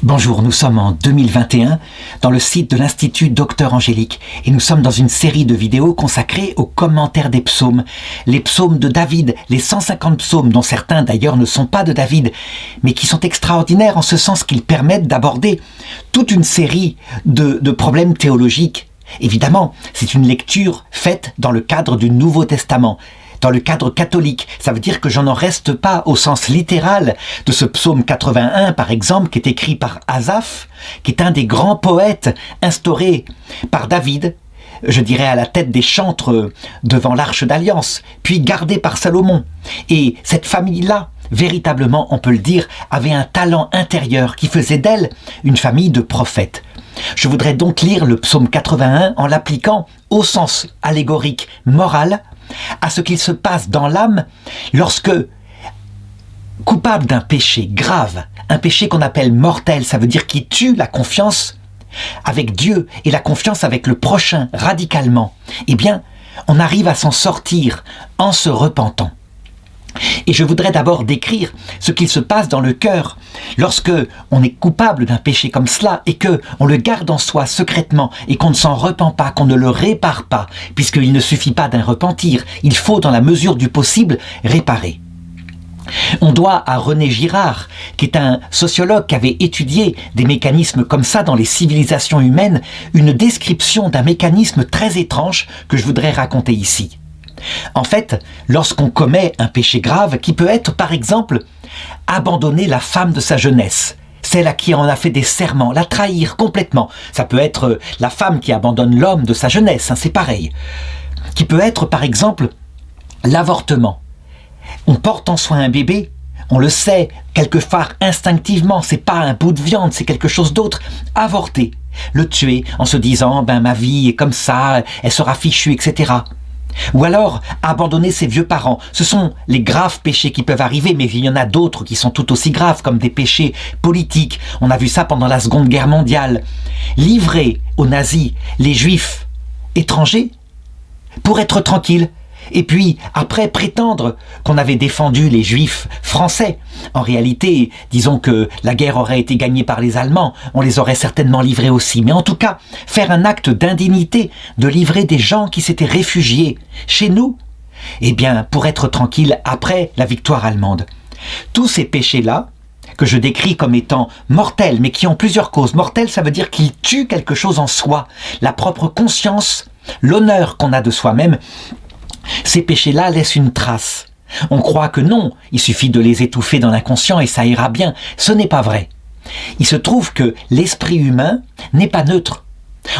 Bonjour, nous sommes en 2021 dans le site de l'Institut Docteur Angélique et nous sommes dans une série de vidéos consacrées aux commentaires des psaumes, les psaumes de David, les 150 psaumes dont certains d'ailleurs ne sont pas de David, mais qui sont extraordinaires en ce sens qu'ils permettent d'aborder toute une série de problèmes théologiques. Évidemment, c'est une lecture faite dans le cadre du Nouveau Testament. Dans le cadre catholique, ça veut dire que je n'en reste pas au sens littéral de ce psaume 81, par exemple, qui est écrit par Asaph, qui est un des grands poètes instaurés par David, je dirais à la tête des chantres devant l'Arche d'Alliance, puis gardé par Salomon. Et cette famille-là, véritablement, on peut le dire, avait un talent intérieur qui faisait d'elle une famille de prophètes. Je voudrais donc lire le psaume 81 en l'appliquant au sens allégorique moral, à ce qu'il se passe dans l'âme lorsque, coupable d'un péché grave, un péché qu'on appelle mortel, ça veut dire qui tue la confiance avec Dieu et la confiance avec le prochain radicalement, eh bien, on arrive à s'en sortir en se repentant. Et je voudrais d'abord décrire ce qu'il se passe dans le cœur lorsque on est coupable d'un péché comme cela et que on le garde en soi secrètement et qu'on ne s'en repent pas, qu'on ne le répare pas, puisqu'il ne suffit pas d'un repentir, il faut dans la mesure du possible réparer. On doit à René Girard, qui est un sociologue qui avait étudié des mécanismes comme ça dans les civilisations humaines, une description d'un mécanisme très étrange que je voudrais raconter ici. En fait, lorsqu'on commet un péché grave, qui peut être par exemple abandonner la femme de sa jeunesse, celle à qui on a fait des serments, la trahir complètement, ça peut être la femme qui abandonne l'homme de sa jeunesse, c'est pareil, qui peut être par exemple l'avortement. On porte en soi un bébé, on le sait quelquefois instinctivement, c'est pas un bout de viande, c'est quelque chose d'autre, avorter, le tuer en se disant ma vie est comme ça, elle sera fichue, etc. Ou alors abandonner ses vieux parents. Ce sont les graves péchés qui peuvent arriver, mais il y en a d'autres qui sont tout aussi graves, comme des péchés politiques. On a vu ça pendant la Seconde Guerre mondiale. Livrer aux nazis les juifs étrangers pour être tranquille. Et puis, après, prétendre qu'on avait défendu les juifs français. En réalité, disons que la guerre aurait été gagnée par les Allemands, on les aurait certainement livrés aussi. Mais en tout cas, faire un acte d'indignité, de livrer des gens qui s'étaient réfugiés chez nous, eh bien, pour être tranquille après la victoire allemande. Tous ces péchés-là, que je décris comme étant mortels, mais qui ont plusieurs causes. Mortels, ça veut dire qu'ils tuent quelque chose en soi, la propre conscience, l'honneur qu'on a de soi-même. Ces péchés-là laissent une trace. On croit que non, il suffit de les étouffer dans l'inconscient et ça ira bien. Ce n'est pas vrai. Il se trouve que l'esprit humain n'est pas neutre.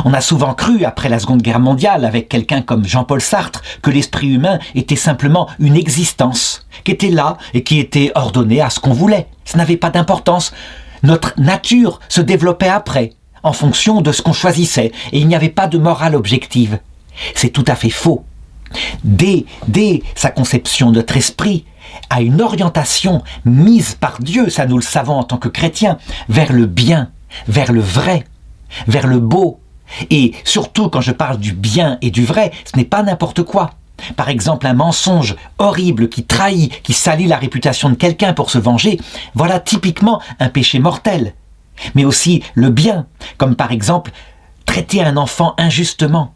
On a souvent cru, après la Seconde Guerre mondiale, avec quelqu'un comme Jean-Paul Sartre, que l'esprit humain était simplement une existence, qui était là et qui était ordonnée à ce qu'on voulait. Ça n'avait pas d'importance. Notre nature se développait après, en fonction de ce qu'on choisissait, et il n'y avait pas de morale objective. C'est tout à fait faux. Dès sa conception, notre esprit a une orientation mise par Dieu, ça nous le savons en tant que chrétiens, vers le bien, vers le vrai, vers le beau. Et surtout quand je parle du bien et du vrai, ce n'est pas n'importe quoi. Par exemple, un mensonge horrible qui trahit, qui salit la réputation de quelqu'un pour se venger, voilà typiquement un péché mortel. Mais aussi le bien, comme par exemple traiter un enfant injustement.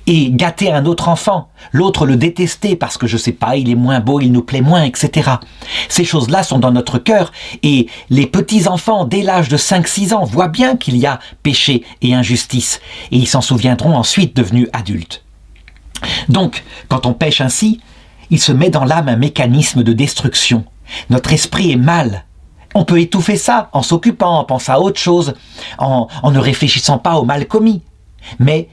Et gâter un autre enfant, l'autre le détester parce que je sais pas, il est moins beau, il nous plaît moins, etc. Ces choses-là sont dans notre cœur et les petits-enfants dès l'âge de 5-6 ans voient bien qu'il y a péché et injustice et ils s'en souviendront ensuite devenus adultes. Donc, quand on pêche ainsi, il se met dans l'âme un mécanisme de destruction. Notre esprit est mal. On peut étouffer ça en s'occupant, en pensant à autre chose, en ne réfléchissant pas au mal commis. Mais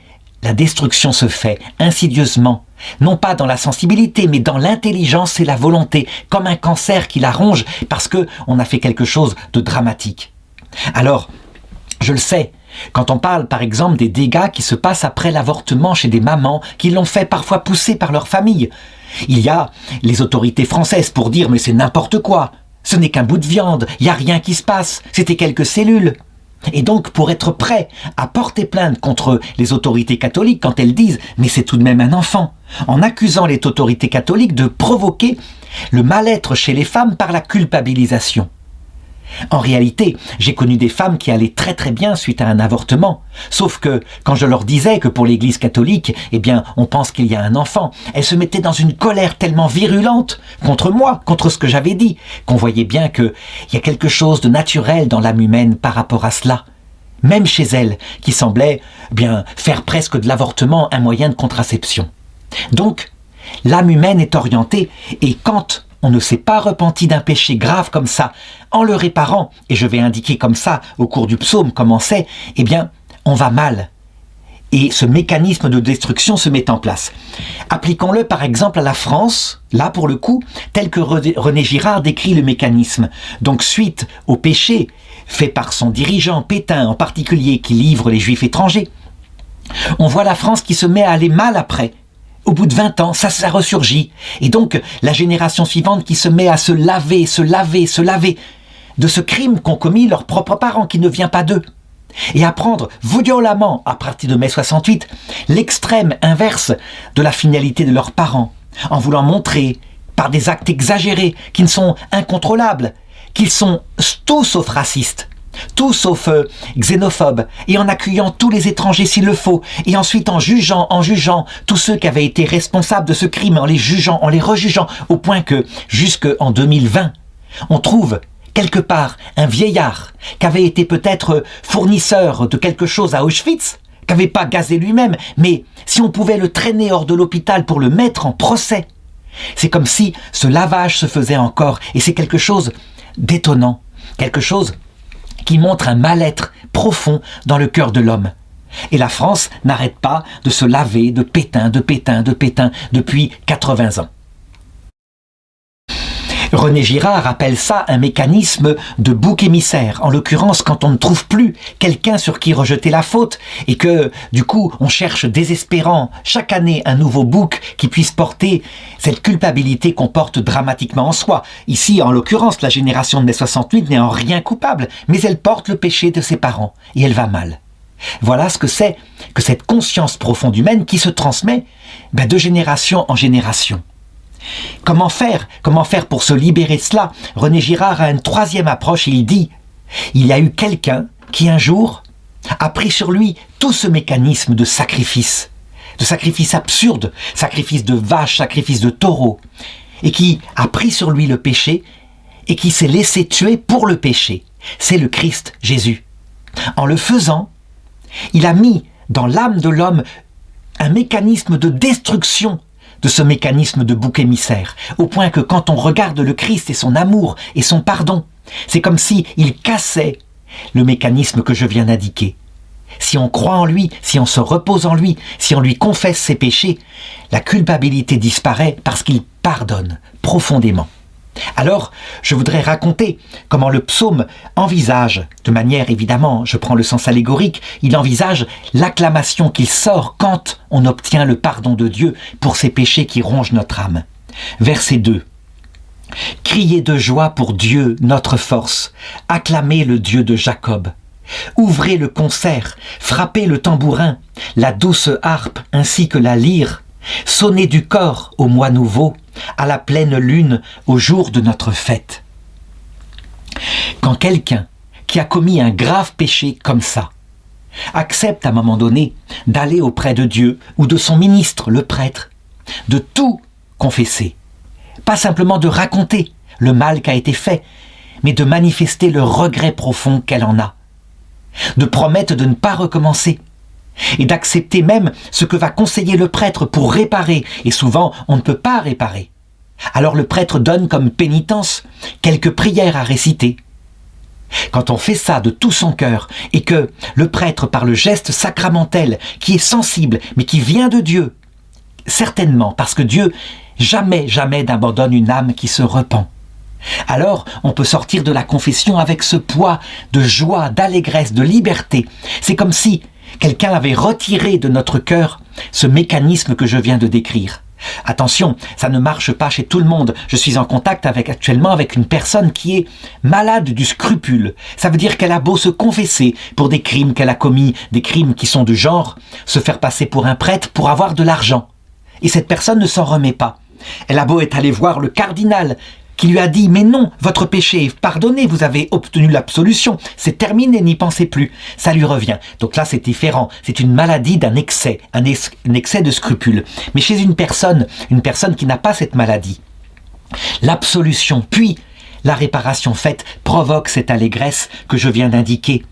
la destruction se fait insidieusement, non pas dans la sensibilité, mais dans l'intelligence et la volonté, comme un cancer qui la ronge parce qu'on a fait quelque chose de dramatique. Alors, je le sais, quand on parle par exemple des dégâts qui se passent après l'avortement chez des mamans qui l'ont fait parfois pousser par leur famille, il y a les autorités françaises pour dire « mais c'est n'importe quoi, ce n'est qu'un bout de viande, il n'y a rien qui se passe, c'était quelques cellules ». Et donc, pour être prêt à porter plainte contre les autorités catholiques quand elles disent « mais c'est tout de même un enfant », en accusant les autorités catholiques de provoquer le mal-être chez les femmes par la culpabilisation. En réalité, j'ai connu des femmes qui allaient très très bien suite à un avortement. Sauf que, quand je leur disais que pour l'Église catholique, eh bien, on pense qu'il y a un enfant, elles se mettaient dans une colère tellement virulente contre moi, contre ce que j'avais dit, qu'on voyait bien qu'il y a quelque chose de naturel dans l'âme humaine par rapport à cela. Même chez elles, qui semblaient bien faire presque de l'avortement un moyen de contraception. Donc, l'âme humaine est orientée, et quand on ne s'est pas repenti d'un péché grave comme ça, en le réparant, et je vais indiquer comme ça au cours du psaume comment c'est, eh bien, on va mal. Et ce mécanisme de destruction se met en place. Appliquons-le par exemple à la France, là pour le coup, tel que René Girard décrit le mécanisme. Donc suite au péché fait par son dirigeant Pétain en particulier qui livre les Juifs étrangers, on voit la France qui se met à aller mal après. Au bout de 20 ans, ça ressurgit. Et donc, la génération suivante qui se met à se laver de ce crime qu'ont commis leurs propres parents, qui ne vient pas d'eux. Et à prendre violemment, à partir de mai 68, l'extrême inverse de la finalité de leurs parents, en voulant montrer, par des actes exagérés, qu'ils sont incontrôlables, qu'ils sont tout sauf racistes, tout sauf xénophobes, et en accueillant tous les étrangers s'il le faut, et ensuite en jugeant tous ceux qui avaient été responsables de ce crime, en les rejugeant, au point que, jusqu'en 2020, on trouve quelque part un vieillard qui avait été peut-être fournisseur de quelque chose à Auschwitz, qui n'avait pas gazé lui-même, mais si on pouvait le traîner hors de l'hôpital pour le mettre en procès, c'est comme si ce lavage se faisait encore, et c'est quelque chose d'étonnant, quelque chose qui montre un mal-être profond dans le cœur de l'homme. Et la France n'arrête pas de se laver de Pétain depuis 80 ans. René Girard appelle ça un mécanisme de bouc émissaire. En l'occurrence, quand on ne trouve plus quelqu'un sur qui rejeter la faute et que, du coup, on cherche désespérant chaque année un nouveau bouc qui puisse porter cette culpabilité qu'on porte dramatiquement en soi. Ici, en l'occurrence, la génération de mai 68 n'est en rien coupable, mais elle porte le péché de ses parents et elle va mal. Voilà ce que c'est que cette conscience profonde humaine qui se transmet de génération en génération. Comment faire pour se libérer de cela? René Girard a une troisième approche et il dit « Il y a eu quelqu'un qui un jour a pris sur lui tout ce mécanisme de sacrifice absurde, sacrifice de vaches, sacrifice de taureaux, et qui a pris sur lui le péché et qui s'est laissé tuer pour le péché. C'est le Christ Jésus. En le faisant, il a mis dans l'âme de l'homme un mécanisme de destruction de ce mécanisme de bouc émissaire, au point que quand on regarde le Christ et son amour et son pardon, c'est comme si il cassait le mécanisme que je viens d'indiquer. Si on croit en lui, si on se repose en lui, si on lui confesse ses péchés, la culpabilité disparaît parce qu'il pardonne profondément. Alors, je voudrais raconter comment le psaume envisage, de manière évidemment, je prends le sens allégorique, il envisage l'acclamation qu'il sort quand on obtient le pardon de Dieu pour ces péchés qui rongent notre âme. Verset 2. Criez de joie pour Dieu, notre force, acclamez le Dieu de Jacob. Ouvrez le concert, frappez le tambourin, la douce harpe ainsi que la lyre, sonnez du cor au mois nouveau, à la pleine lune, au jour de notre fête. Quand quelqu'un qui a commis un grave péché comme ça accepte à un moment donné d'aller auprès de Dieu ou de son ministre, le prêtre, de tout confesser, pas simplement de raconter le mal qui a été fait, mais de manifester le regret profond qu'elle en a, de promettre de ne pas recommencer, et d'accepter même ce que va conseiller le prêtre pour réparer, et souvent on ne peut pas réparer. Alors le prêtre donne comme pénitence quelques prières à réciter. Quand on fait ça de tout son cœur, et que le prêtre par le geste sacramentel, qui est sensible, mais qui vient de Dieu, certainement parce que Dieu jamais n'abandonne une âme qui se repent, alors on peut sortir de la confession avec ce poids de joie, d'allégresse, de liberté. C'est comme si quelqu'un avait retiré de notre cœur ce mécanisme que je viens de décrire. Attention, ça ne marche pas chez tout le monde. Je suis en contact actuellement avec une personne qui est malade du scrupule. Ça veut dire qu'elle a beau se confesser pour des crimes qu'elle a commis, des crimes qui sont du genre se faire passer pour un prêtre pour avoir de l'argent. Et cette personne ne s'en remet pas. Elle a beau être allée voir le cardinal qui lui a dit « Mais non, votre péché est pardonné, vous avez obtenu l'absolution, c'est terminé, n'y pensez plus ». Ça lui revient. Donc là, c'est différent. C'est une maladie d'un excès, un excès de scrupule. Mais chez une personne qui n'a pas cette maladie, l'absolution, puis la réparation faite provoque cette allégresse que je viens d'indiquer.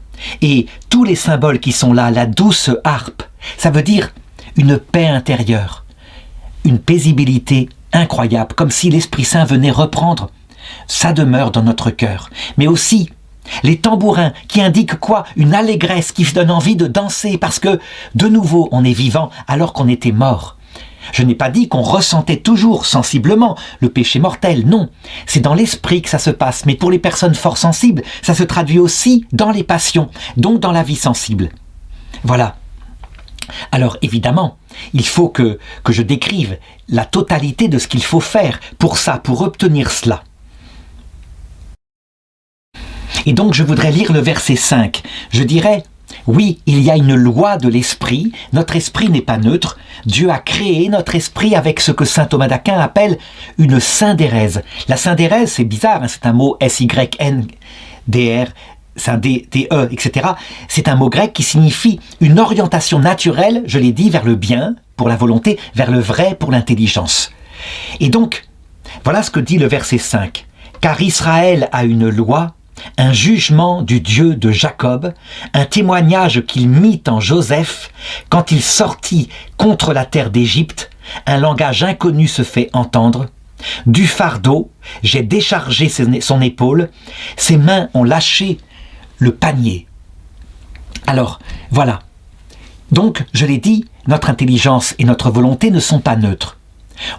Et tous les symboles qui sont là, la douce harpe, ça veut dire une paix intérieure, une paisibilité incroyable, comme si l'Esprit Saint venait reprendre sa demeure dans notre cœur. Mais aussi les tambourins qui indiquent quoi? Une allégresse qui donne envie de danser parce que de nouveau on est vivant alors qu'on était mort. Je n'ai pas dit qu'on ressentait toujours sensiblement le péché mortel, non. C'est dans l'esprit que ça se passe, mais pour les personnes fort sensibles, ça se traduit aussi dans les passions, donc dans la vie sensible. Voilà. Alors évidemment, il faut que je décrive la totalité de ce qu'il faut faire pour ça, pour obtenir cela. Et donc je voudrais lire le verset 5. Je dirais, oui, il y a une loi de l'esprit, notre esprit n'est pas neutre, Dieu a créé notre esprit avec ce que saint Thomas d'Aquin appelle une syndérèse. La syndérèse, c'est bizarre, hein, c'est un mot S-Y-N-D-R, c'est un D-E, etc. C'est un mot grec qui signifie une orientation naturelle, je l'ai dit, vers le bien, pour la volonté, vers le vrai, pour l'intelligence. Et donc, voilà ce que dit le verset 5. « Car Israël a une loi, un jugement du Dieu de Jacob, un témoignage qu'il mit en Joseph, quand il sortit contre la terre d'Égypte, un langage inconnu se fait entendre. Du fardeau, j'ai déchargé son épaule, ses mains ont lâché le panier. » Alors, voilà. Donc, je l'ai dit, notre intelligence et notre volonté ne sont pas neutres.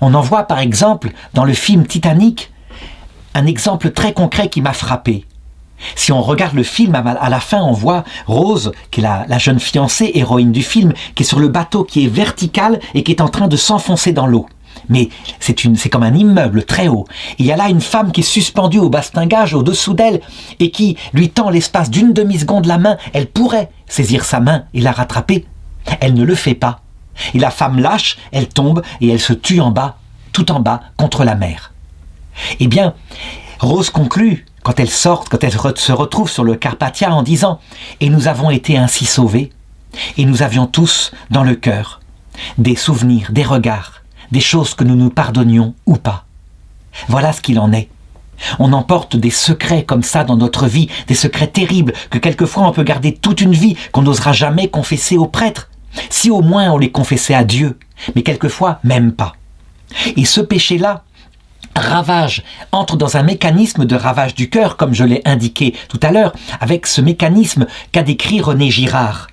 On en voit par exemple dans le film Titanic un exemple très concret qui m'a frappé. Si on regarde le film, à la fin, on voit Rose, qui est la jeune fiancée, héroïne du film, qui est sur le bateau, qui est vertical et qui est en train de s'enfoncer dans l'eau. Mais c'est comme un immeuble très haut. Et il y a là une femme qui est suspendue au bastingage au-dessous d'elle et qui lui tend l'espace d'une demi-seconde la main. Elle pourrait saisir sa main et la rattraper. Elle ne le fait pas. Et la femme lâche, elle tombe et elle se tue en bas, tout en bas, contre la mer. Eh bien, Rose conclut, quand elle sort, quand elle se retrouve sur le Carpathia en disant « Et nous avons été ainsi sauvés, et nous avions tous dans le cœur des souvenirs, des regards, des choses que nous nous pardonnions ou pas. » Voilà ce qu'il en est. On emporte des secrets comme ça dans notre vie, des secrets terribles que quelquefois on peut garder toute une vie, qu'on n'osera jamais confesser au prêtre, si au moins on les confessait à Dieu, mais quelquefois même pas. Et ce péché-là entre dans un mécanisme de ravage du cœur, comme je l'ai indiqué tout à l'heure, avec ce mécanisme qu'a décrit René Girard.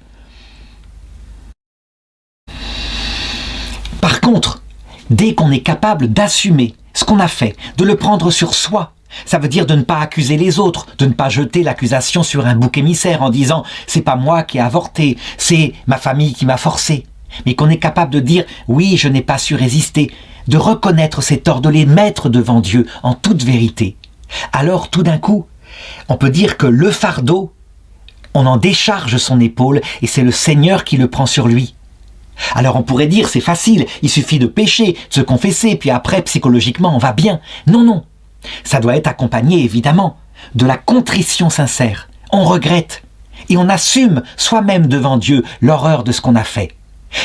Par contre, dès qu'on est capable d'assumer ce qu'on a fait, de le prendre sur soi, ça veut dire de ne pas accuser les autres, de ne pas jeter l'accusation sur un bouc émissaire en disant « c'est pas moi qui ai avorté, c'est ma famille qui m'a forcé », mais qu'on est capable de dire « oui, je n'ai pas su résister », de reconnaître ses torts, de les mettre devant Dieu en toute vérité. Alors tout d'un coup, on peut dire que le fardeau, on en décharge son épaule et c'est le Seigneur qui le prend sur lui. Alors on pourrait dire c'est facile, il suffit de pécher, de se confesser, puis après psychologiquement on va bien. Non, non, ça doit être accompagné évidemment de la contrition sincère. On regrette et on assume soi-même devant Dieu l'horreur de ce qu'on a fait.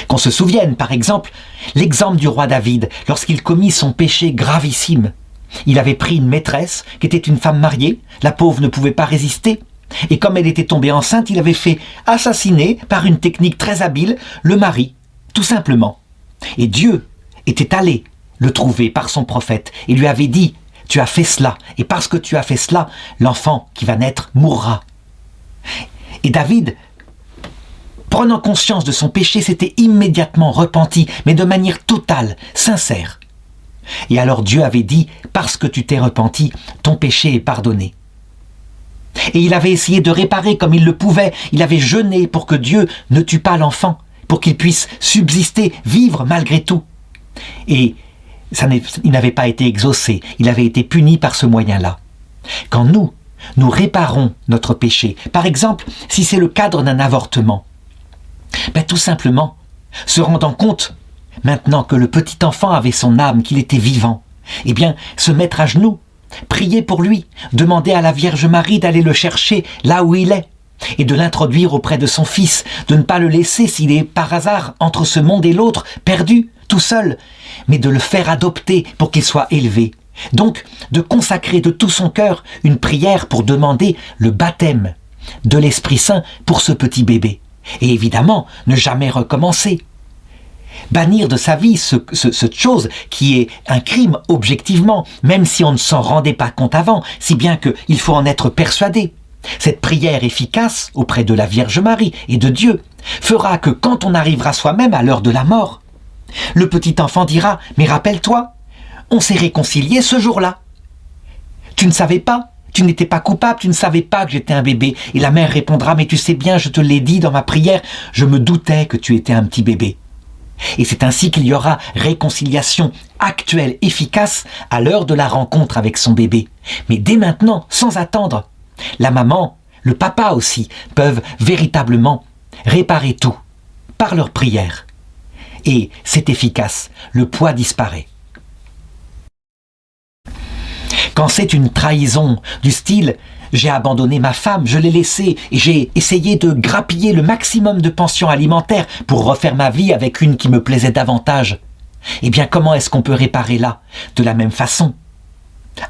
Qu'on se souvienne, par exemple, l'exemple du roi David, lorsqu'il commit son péché gravissime. Il avait pris une maîtresse, qui était une femme mariée, la pauvre ne pouvait pas résister, et comme elle était tombée enceinte, il avait fait assassiner, par une technique très habile, le mari, tout simplement. Et Dieu était allé le trouver par son prophète, et lui avait dit « Tu as fait cela, et parce que tu as fait cela, l'enfant qui va naître mourra. » Et David, prenant conscience de son péché, s'était immédiatement repenti, mais de manière totale, sincère. Et alors Dieu avait dit, parce que tu t'es repenti, ton péché est pardonné. Et il avait essayé de réparer comme il le pouvait, il avait jeûné pour que Dieu ne tue pas l'enfant, pour qu'il puisse subsister, vivre malgré tout. Et il n'avait pas été exaucé, il avait été puni par ce moyen-là. Quand nous réparons notre péché, par exemple, si c'est le cadre d'un avortement, tout simplement, se rendant compte, maintenant que le petit enfant avait son âme, qu'il était vivant, eh bien, se mettre à genoux Priez pour lui, demandez à la Vierge Marie d'aller le chercher là où il est et de l'introduire auprès de son fils, de ne pas le laisser s'il est par hasard entre ce monde et l'autre, perdu, tout seul, mais de le faire adopter pour qu'il soit élevé. Donc, de consacrer de tout son cœur une prière pour demander le baptême de l'Esprit Saint pour ce petit bébé. Et évidemment, ne jamais recommencer. Bannir de sa vie cette chose qui est un crime objectivement, même si on ne s'en rendait pas compte avant, si bien qu'il faut en être persuadé. Cette prière efficace auprès de la Vierge Marie et de Dieu fera que quand on arrivera soi-même à l'heure de la mort, le petit enfant dira « Mais rappelle-toi, on s'est réconciliés ce jour-là. Tu ne savais pas, tu n'étais pas coupable, tu ne savais pas que j'étais un bébé. » Et la mère répondra « Mais tu sais bien, je te l'ai dit dans ma prière, je me doutais que tu étais un petit bébé. » Et c'est ainsi qu'il y aura réconciliation actuelle, efficace, à l'heure de la rencontre avec son bébé. Mais dès maintenant, sans attendre, la maman, le papa aussi, peuvent véritablement réparer tout par leur prière. Et c'est efficace, le poids disparaît. Quand c'est une trahison du style « j'ai abandonné ma femme, je l'ai laissée et j'ai essayé de grappiller le maximum de pensions alimentaires pour refaire ma vie avec une qui me plaisait davantage », eh bien comment est-ce qu'on peut réparer là? De la même façon.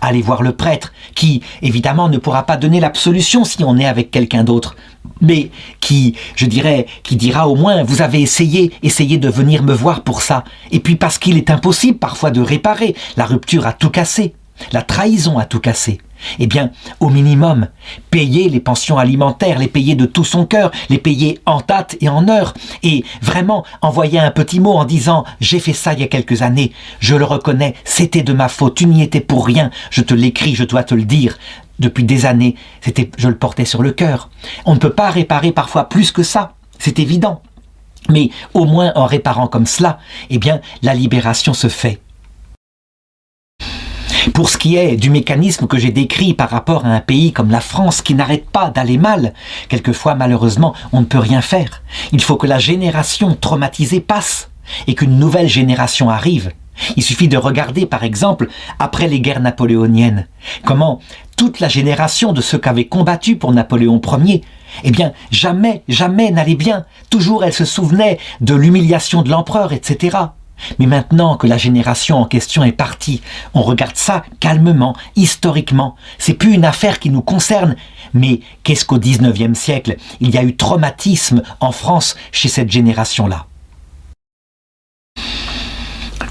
Allez voir le prêtre, qui évidemment ne pourra pas donner l'absolution si on est avec quelqu'un d'autre, mais qui, je dirais, qui dira au moins « vous avez essayé de venir me voir pour ça », et puis parce qu'il est impossible parfois de réparer, la rupture a tout cassé. La trahison a tout cassé. Eh bien, au minimum, payer les pensions alimentaires, les payer de tout son cœur, les payer en date et en heure, et vraiment envoyer un petit mot en disant « j'ai fait ça il y a quelques années, je le reconnais, c'était de ma faute, tu n'y étais pour rien, je te l'écris, je dois te le dire. Depuis des années, je le portais sur le cœur. » On ne peut pas réparer parfois plus que ça, c'est évident. Mais au moins en réparant comme cela, eh bien, la libération se fait. Pour ce qui est du mécanisme que j'ai décrit par rapport à un pays comme la France qui n'arrête pas d'aller mal, quelquefois malheureusement on ne peut rien faire. Il faut que la génération traumatisée passe et qu'une nouvelle génération arrive. Il suffit de regarder par exemple après les guerres napoléoniennes, comment toute la génération de ceux qu'avait combattu pour Napoléon Ier, eh bien jamais n'allait bien, toujours elle se souvenait de l'humiliation de l'empereur, etc. Mais maintenant que la génération en question est partie, on regarde ça calmement, historiquement. C'est plus une affaire qui nous concerne. Mais qu'est-ce qu'au XIXe siècle, il y a eu traumatisme en France chez cette génération-là.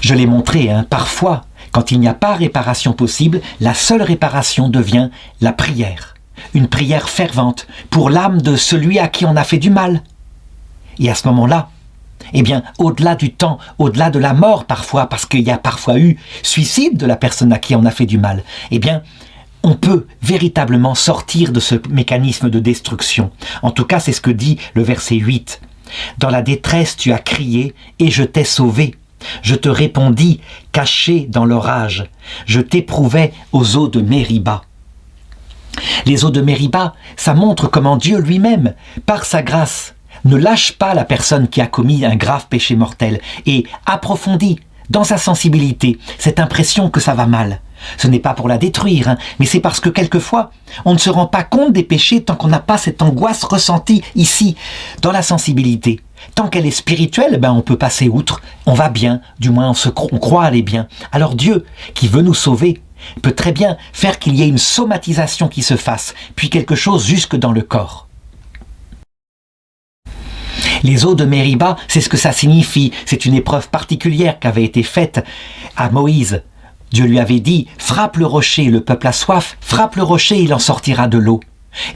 Je l'ai montré, parfois, quand il n'y a pas réparation possible, la seule réparation devient la prière. Une prière fervente pour l'âme de celui à qui on a fait du mal. Et à ce moment-là, eh bien, au-delà du temps, au-delà de la mort parfois, parce qu'il y a parfois eu suicide de la personne à qui on a fait du mal, eh bien, on peut véritablement sortir de ce mécanisme de destruction. En tout cas, c'est ce que dit le verset 8. « Dans la détresse, tu as crié, et je t'ai sauvé. Je te répondis, caché dans l'orage. Je t'éprouvais aux eaux de Mériba. » Les eaux de Mériba, ça montre comment Dieu lui-même, par sa grâce, ne lâche pas la personne qui a commis un grave péché mortel et approfondit dans sa sensibilité cette impression que ça va mal. Ce n'est pas pour la détruire, mais c'est parce que quelquefois, on ne se rend pas compte des péchés tant qu'on n'a pas cette angoisse ressentie ici, dans la sensibilité. Tant qu'elle est spirituelle, on peut passer outre, on va bien, du moins on croit aller bien. Alors Dieu, qui veut nous sauver, peut très bien faire qu'il y ait une somatisation qui se fasse, puis quelque chose jusque dans le corps. Les eaux de Mériba, c'est ce que ça signifie. C'est une épreuve particulière qui avait été faite à Moïse. Dieu lui avait dit « Frappe le rocher, le peuple a soif, frappe le rocher, il en sortira de l'eau. »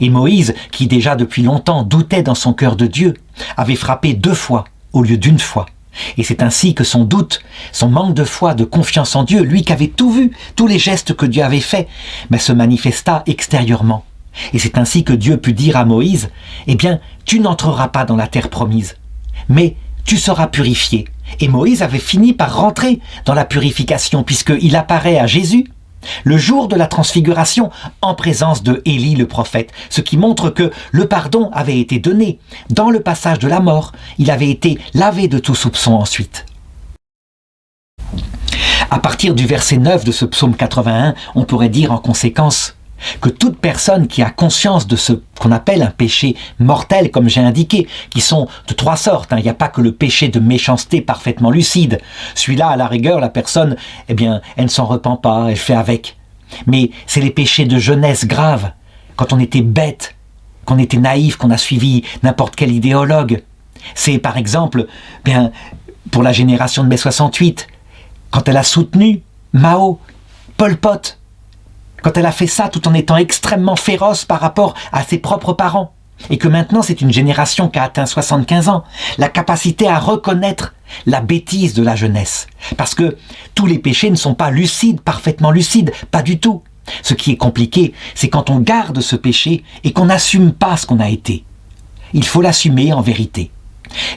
Et Moïse, qui déjà depuis longtemps doutait dans son cœur de Dieu, avait frappé 2 fois au lieu d'1 fois. Et c'est ainsi que son doute, son manque de foi, de confiance en Dieu, lui qui avait tout vu, tous les gestes que Dieu avait faits, se manifesta extérieurement. Et c'est ainsi que Dieu put dire à Moïse « Eh bien, tu n'entreras pas dans la terre promise, mais tu seras purifié. » Et Moïse avait fini par rentrer dans la purification, puisqu'il apparaît à Jésus le jour de la transfiguration en présence de Élie le prophète, ce qui montre que le pardon avait été donné. Dans le passage de la mort, il avait été lavé de tout soupçon ensuite. À partir du verset 9 de ce psaume 81, on pourrait dire en conséquence que toute personne qui a conscience de ce qu'on appelle un péché mortel, comme j'ai indiqué, qui sont de trois sortes, il n'y a pas que le péché de méchanceté parfaitement lucide. Celui-là, à la rigueur, la personne, eh bien, elle ne s'en repent pas, elle fait avec. Mais c'est les péchés de jeunesse graves, quand on était bête, qu'on était naïf, qu'on a suivi n'importe quel idéologue. C'est par exemple, bien, pour la génération de mai 68, quand elle a soutenu Mao, Pol Pot, quand elle a fait ça tout en étant extrêmement féroce par rapport à ses propres parents, et que maintenant c'est une génération qui a atteint 75 ans, la capacité à reconnaître la bêtise de la jeunesse. Parce que tous les péchés ne sont pas lucides, parfaitement lucides, pas du tout. Ce qui est compliqué, c'est quand on garde ce péché et qu'on n'assume pas ce qu'on a été. Il faut l'assumer en vérité.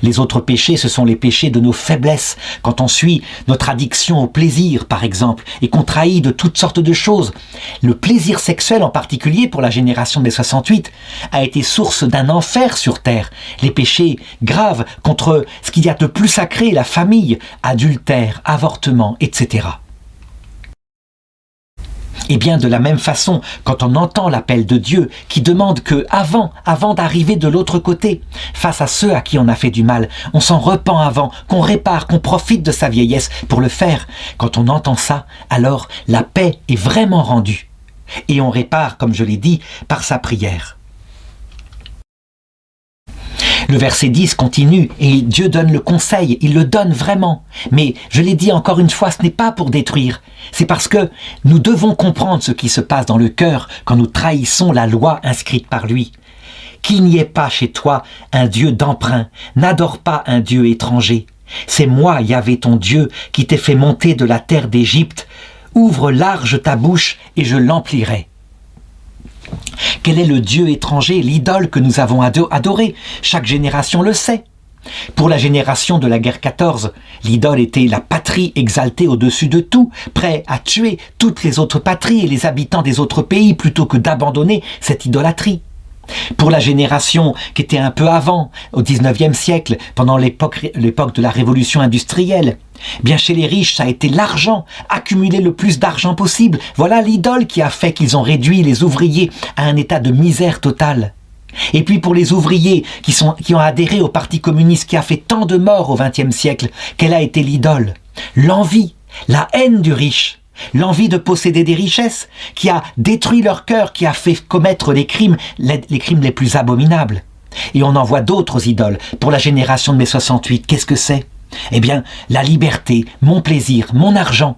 Les autres péchés, ce sont les péchés de nos faiblesses, quand on suit notre addiction au plaisir, par exemple, et qu'on trahit de toutes sortes de choses. Le plaisir sexuel, en particulier pour la génération des 68, a été source d'un enfer sur terre. Les péchés graves contre ce qu'il y a de plus sacré, la famille, adultère, avortement, etc. Et bien de la même façon, quand on entend l'appel de Dieu qui demande que avant d'arriver de l'autre côté, face à ceux à qui on a fait du mal, on s'en repent avant, qu'on répare, qu'on profite de sa vieillesse pour le faire. Quand on entend ça, alors la paix est vraiment rendue. Et on répare, comme je l'ai dit, par sa prière. Le verset 10 continue et Dieu donne le conseil, il le donne vraiment. Mais je l'ai dit encore une fois, ce n'est pas pour détruire. C'est parce que nous devons comprendre ce qui se passe dans le cœur quand nous trahissons la loi inscrite par lui. Qu'il n'y ait pas chez toi un Dieu d'emprunt, n'adore pas un Dieu étranger. C'est moi, Yahvé ton Dieu, qui t'ai fait monter de la terre d'Égypte. Ouvre large ta bouche et je l'emplirai. Quel est le Dieu étranger, l'idole que nous avons adoré? Chaque génération le sait. Pour la génération de la guerre 14, l'idole était la patrie exaltée au-dessus de tout, prêt à tuer toutes les autres patries et les habitants des autres pays plutôt que d'abandonner cette idolâtrie. Pour la génération qui était un peu avant, au 19e siècle, pendant l'époque de la révolution industrielle, bien chez les riches, ça a été l'argent, accumuler le plus d'argent possible. Voilà l'idole qui a fait qu'ils ont réduit les ouvriers à un état de misère totale. Et puis pour les ouvriers qui ont adhéré au Parti communiste qui a fait tant de morts au XXe siècle, quelle a été l'idole? L'envie, la haine du riche. L'envie de posséder des richesses qui a détruit leur cœur, qui a fait commettre les crimes les plus abominables. Et on en voit d'autres idoles. Pour la génération de mai 68, qu'est-ce que c'est? Eh bien, la liberté, mon plaisir, mon argent.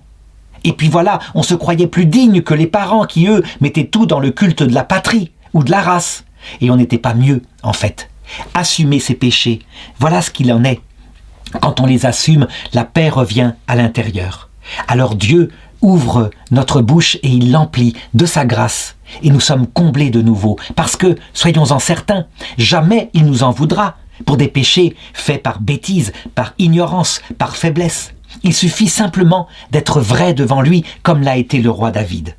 Et puis voilà, on se croyait plus digne que les parents qui, eux, mettaient tout dans le culte de la patrie ou de la race. Et on n'était pas mieux, en fait. Assumer ses péchés, voilà ce qu'il en est. Quand on les assume, la paix revient à l'intérieur. Alors Dieu ouvre notre bouche et il l'emplit de sa grâce. Et nous sommes comblés de nouveau. Parce que, soyons-en certains, jamais il nous en voudra pour des péchés faits par bêtise, par ignorance, par faiblesse. Il suffit simplement d'être vrai devant lui, comme l'a été le roi David.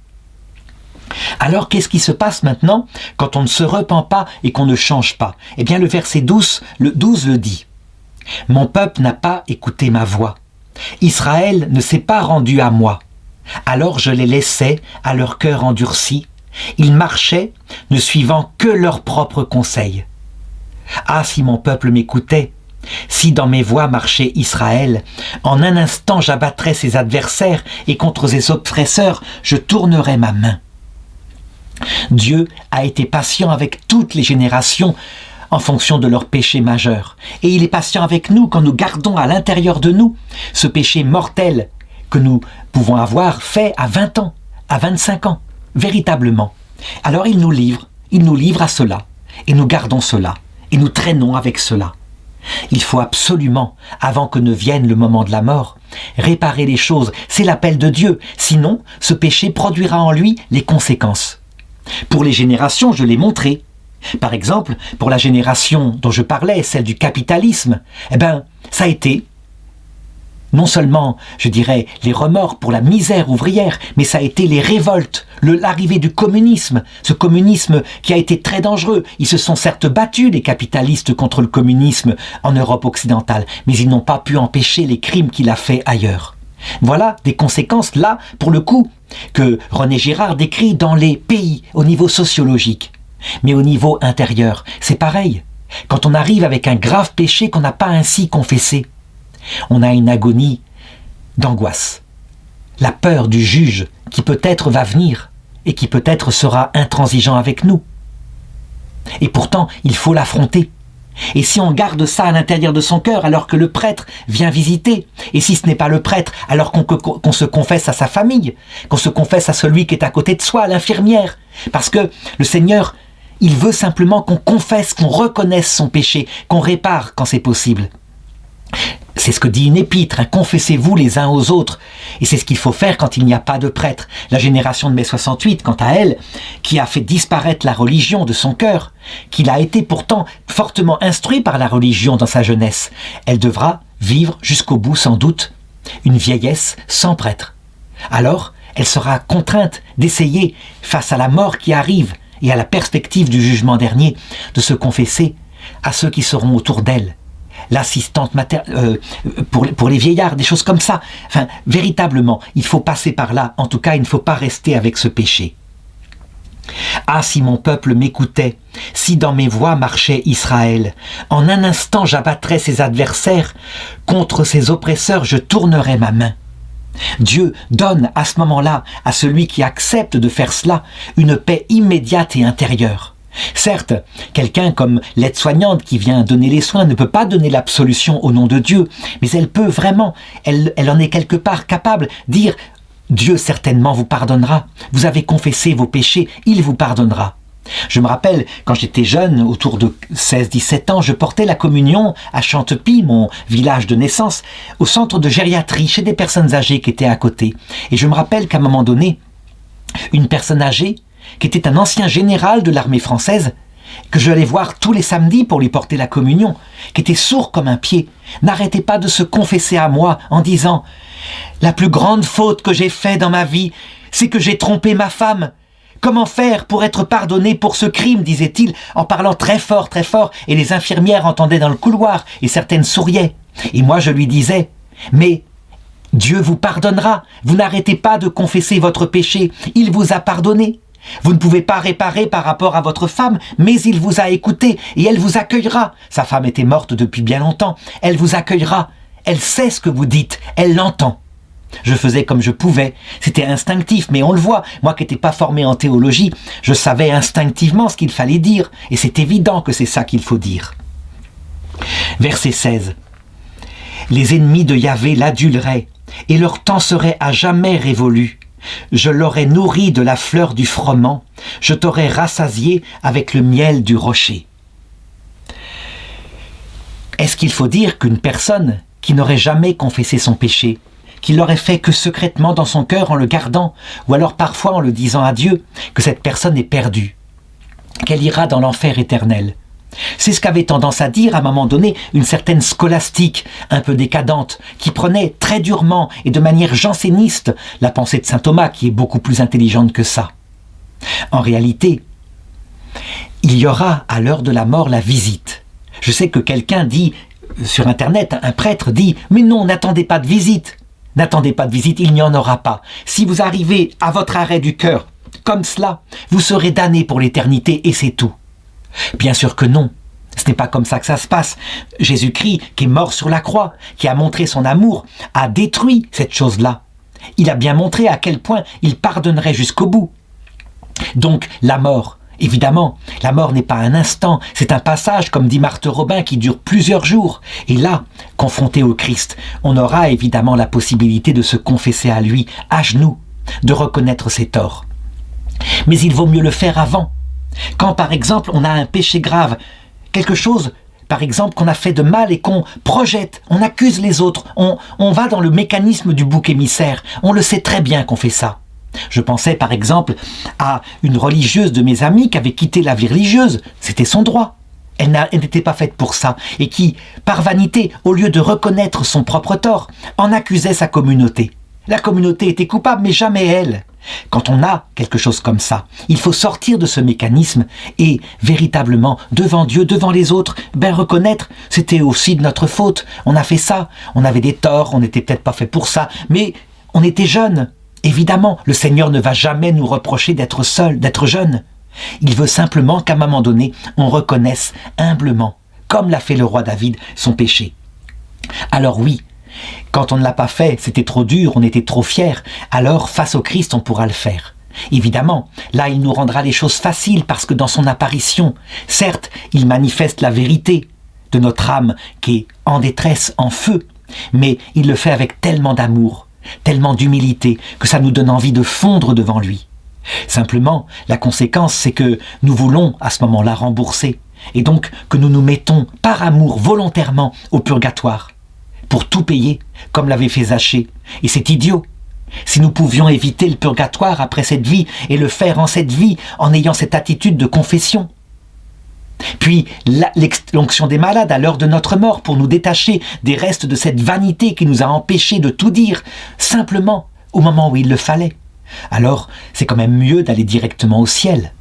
Alors, qu'est-ce qui se passe maintenant quand on ne se repent pas et qu'on ne change pas? Eh bien, le verset 12 le dit. « Mon peuple n'a pas écouté ma voix. Israël ne s'est pas rendu à moi. Alors je les laissais à leur cœur endurci. Ils marchaient, ne suivant que leurs propres conseils. Ah, si mon peuple m'écoutait, si dans mes voies marchait Israël, en un instant j'abattrais ses adversaires et contre ses oppresseurs je tournerais ma main. » Dieu a été patient avec toutes les générations en fonction de leurs péchés majeurs. Et il est patient avec nous quand nous gardons à l'intérieur de nous ce péché mortel que nous pouvons avoir fait à 20 ans, à 25 ans, véritablement. Alors il nous livre à cela, et nous gardons cela, et nous traînons avec cela. Il faut absolument, avant que ne vienne le moment de la mort, réparer les choses, c'est l'appel de Dieu, sinon ce péché produira en lui les conséquences. Pour les générations, je l'ai montré. Par exemple, pour la génération dont je parlais, celle du capitalisme, ça a été non seulement, je dirais, les remords pour la misère ouvrière, mais ça a été les révoltes, l'arrivée du communisme, ce communisme qui a été très dangereux. Ils se sont certes battus, les capitalistes, contre le communisme en Europe occidentale, mais ils n'ont pas pu empêcher les crimes qu'il a fait ailleurs. Voilà des conséquences, là, pour le coup, que René Girard décrit dans les pays, au niveau sociologique. Mais au niveau intérieur, c'est pareil. Quand on arrive avec un grave péché qu'on n'a pas ainsi confessé, on a une agonie d'angoisse. La peur du juge qui peut-être va venir et qui peut-être sera intransigeant avec nous. Et pourtant, il faut l'affronter. Et si on garde ça à l'intérieur de son cœur alors que le prêtre vient visiter, et si ce n'est pas le prêtre, alors qu'on se confesse à sa famille, qu'on se confesse à celui qui est à côté de soi, à l'infirmière, parce que le Seigneur, il veut simplement qu'on confesse, qu'on reconnaisse son péché, qu'on répare quand c'est possible. C'est ce que dit une épître, hein, confessez-vous les uns aux autres. Et c'est ce qu'il faut faire quand il n'y a pas de prêtre. La génération de mai 68, quant à elle, qui a fait disparaître la religion de son cœur, qu'il a été pourtant fortement instruit par la religion dans sa jeunesse, elle devra vivre jusqu'au bout sans doute une vieillesse sans prêtre. Alors, elle sera contrainte d'essayer, face à la mort qui arrive et à la perspective du jugement dernier, de se confesser à ceux qui seront autour d'elle. L'assistante pour les vieillards, des choses comme ça. Enfin, véritablement, il faut passer par là. En tout cas, il ne faut pas rester avec ce péché. Ah, si mon peuple m'écoutait, si dans mes voies marchait Israël, en un instant j'abattrais ses adversaires, contre ses oppresseurs je tournerais ma main. Dieu donne à ce moment-là, à celui qui accepte de faire cela, une paix immédiate et intérieure. Certes, quelqu'un comme l'aide-soignante qui vient donner les soins ne peut pas donner l'absolution au nom de Dieu, mais elle peut vraiment, elle en est quelque part capable, dire « Dieu certainement vous pardonnera, vous avez confessé vos péchés, il vous pardonnera ». Je me rappelle, quand j'étais jeune, autour de 16-17 ans, je portais la communion à Chantepie, mon village de naissance, au centre de gériatrie, chez des personnes âgées qui étaient à côté. Et je me rappelle qu'à un moment donné, une personne âgée, qui était un ancien général de l'armée française, que je allais voir tous les samedis pour lui porter la communion, qui était sourd comme un pied, n'arrêtait pas de se confesser à moi en disant « La plus grande faute que j'ai faite dans ma vie, c'est que j'ai trompé ma femme. Comment faire pour être pardonné pour ce crime ?» disait-il, en parlant très fort, et les infirmières entendaient dans le couloir, et certaines souriaient. Et moi je lui disais « Mais Dieu vous pardonnera, vous n'arrêtez pas de confesser votre péché, il vous a pardonné. Vous ne pouvez pas réparer par rapport à votre femme, mais il vous a écouté et elle vous accueillera. Sa femme était morte depuis bien longtemps. Elle vous accueillera. Elle sait ce que vous dites. Elle l'entend. Je faisais comme je pouvais. C'était instinctif, mais on le voit. Moi qui n'étais pas formé en théologie, je savais instinctivement ce qu'il fallait dire. Et c'est évident que c'est ça qu'il faut dire. Verset 16. Les ennemis de Yahvé l'aduleraient, et leur temps serait à jamais révolu. Je l'aurais nourri de la fleur du froment, je t'aurais rassasié avec le miel du rocher. Est-ce qu'il faut dire qu'une personne qui n'aurait jamais confessé son péché, qui l'aurait fait que secrètement dans son cœur en le gardant, ou alors parfois en le disant à Dieu, que cette personne est perdue, qu'elle ira dans l'enfer éternel? C'est ce qu'avait tendance à dire à un moment donné une certaine scolastique un peu décadente qui prenait très durement et de manière janséniste la pensée de saint Thomas qui est beaucoup plus intelligente que ça. En réalité, il y aura à l'heure de la mort la visite. Je sais que quelqu'un dit sur internet, un prêtre dit « Mais non, n'attendez pas de visite. N'attendez pas de visite, il n'y en aura pas. Si vous arrivez à votre arrêt du cœur comme cela, vous serez damné pour l'éternité et c'est tout. » Bien sûr que non, ce n'est pas comme ça que ça se passe. Jésus-Christ, qui est mort sur la croix, qui a montré son amour, a détruit cette chose-là. Il a bien montré à quel point il pardonnerait jusqu'au bout. Donc la mort, évidemment, la mort n'est pas un instant, c'est un passage, comme dit Marthe Robin, qui dure plusieurs jours. Et là, confronté au Christ, on aura évidemment la possibilité de se confesser à lui, à genoux, de reconnaître ses torts. Mais il vaut mieux le faire avant. Quand, par exemple, on a un péché grave, quelque chose, par exemple, qu'on a fait de mal et qu'on projette, on accuse les autres, on va dans le mécanisme du bouc émissaire, on le sait très bien qu'on fait ça. Je pensais, par exemple, à une religieuse de mes amis qui avait quitté la vie religieuse, c'était son droit. Elle n'était pas faite pour ça, et qui, par vanité, au lieu de reconnaître son propre tort, en accusait sa communauté. La communauté était coupable, mais jamais elle. Quand on a quelque chose comme ça, il faut sortir de ce mécanisme et véritablement, devant Dieu, devant les autres, reconnaître, c'était aussi de notre faute, on a fait ça, on avait des torts, on n'était peut-être pas fait pour ça, mais on était jeunes. Évidemment, le Seigneur ne va jamais nous reprocher d'être seul, d'être jeune. Il veut simplement qu'à un moment donné, on reconnaisse humblement, comme l'a fait le roi David, son péché. Alors oui, quand on ne l'a pas fait, c'était trop dur, on était trop fiers, alors face au Christ, on pourra le faire. Évidemment, là, il nous rendra les choses faciles parce que dans son apparition, certes, il manifeste la vérité de notre âme qui est en détresse, en feu, mais il le fait avec tellement d'amour, tellement d'humilité que ça nous donne envie de fondre devant lui. Simplement, la conséquence, c'est que nous voulons à ce moment-là rembourser et donc que nous nous mettons par amour volontairement au purgatoire pour tout payer, comme l'avait fait Zachée. Et c'est idiot. Si nous pouvions éviter le purgatoire après cette vie et le faire en cette vie en ayant cette attitude de confession. Puis l'onction des malades à l'heure de notre mort pour nous détacher des restes de cette vanité qui nous a empêchés de tout dire, simplement au moment où il le fallait. Alors, c'est quand même mieux d'aller directement au ciel.